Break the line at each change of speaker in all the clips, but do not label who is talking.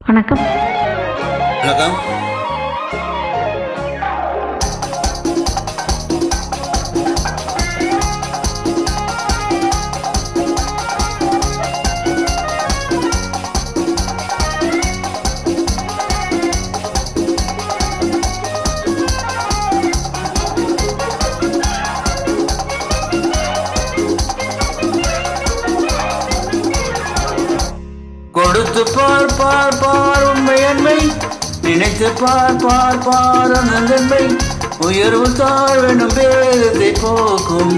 வணக்கம்.
வணக்கம். கொடுத்து பார் பார் பார் உண்மை அன்பை, நினைத்து பார் பார் பார் நன்மை, உயர்வு தாழ்வெனும் பேதத்தை போக்கும்,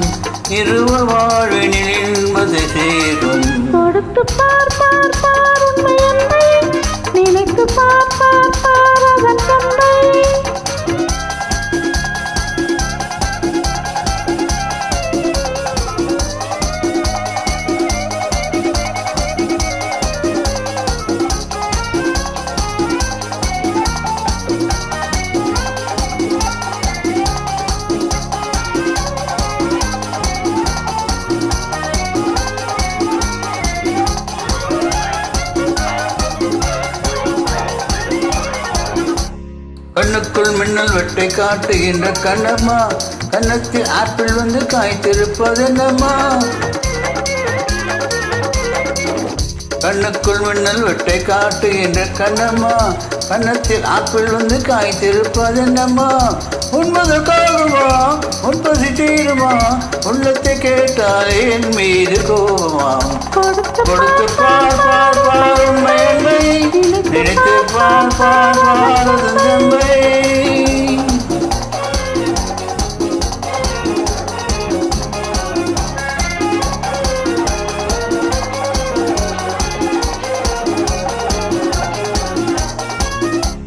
இருவர் வாழ்வினில் இன்பத்தை சேரும்.
கொடுத்து பார் பார் பார் உண்மை அன்பை, நினைத்து பார் பார் பார் அதன் தன்மை.
கண்ணுக்குள் மின்னல் வெட்டை காட்டுகின்ற கண்ணம்மா, கன்னத்தில் ஆப்பிள் வந்து காய்த்திருப்பதென்னம்மா. கண்ணுக்குள் மின்னல் வெட்டை காட்டுகின்ற கண்ணம்மா, கன்னத்தில் ஆப்பிள் வந்து காய்த்திருப்பதென்னம்மா. உண்மதற்காகுமா உன்பசி தீருமா, உள்ளத்தை கேட்டாலே என் மீது கோபமா. கொடுத்து பார் பார் பார் உண்மை என்னை, நினைத்து பார் பார் பார் தந்தை.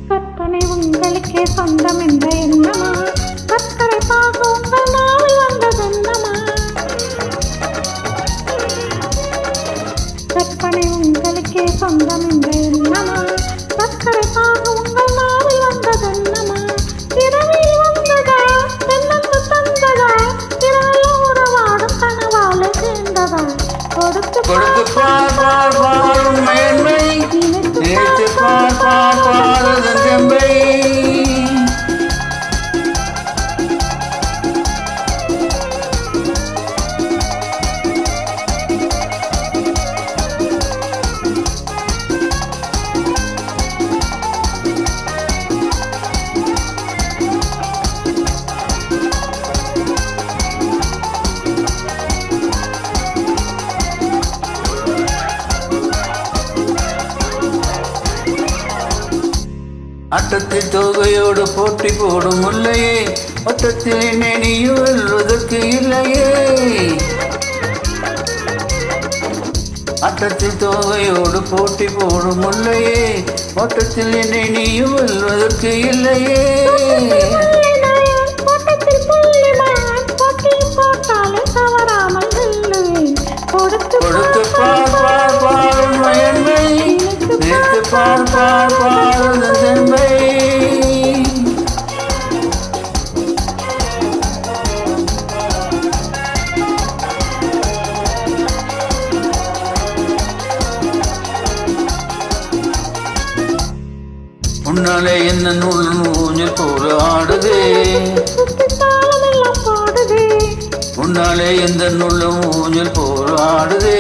கற்பனை உங்களுக்கே சொந்தம் என்ற எண்ணமா, கற்பனை பார்க்க உங்கள் நாவில் வந்ததென்னமா. கற்பனை உங்களுக்கே சொந்தம் என்ற எண்ணமா, கற்பனை பார்க்க உங்கள் நாவில் வந்ததென்னமா. இரவில் வந்ததா தென்னந்து தந்ததா, இரவில் உறவாடும் கனவால சேர்ந்ததா. கொடுத்து
பார் பார் பார் உண்மை என்னை, நினைத்து பார் பார் பார் தந்தை. அட்டத்தில் தொகையோடு போட்டி போடும் முல்லையே, வட்டத்தில் என்னை நீயும் வெல்வதற்கு இல்லையே. அட்டத்தில் தொகையோடு போட்டி போடும் முல்லையே, வட்டத்தில் என்னை நீயும் வெல்வதற்கு இல்லையே. கொடுத்து பார் பார் பார் உண்மை என்னை, நினைத்து பார் பார் பார் தந்தை. உன்னாலே என்ன நூல் ஊஞ்சல் போல ஆடுதே, உன்னாலே எந்த நூலும் ஊஞ்சல் போல ஆடுதே.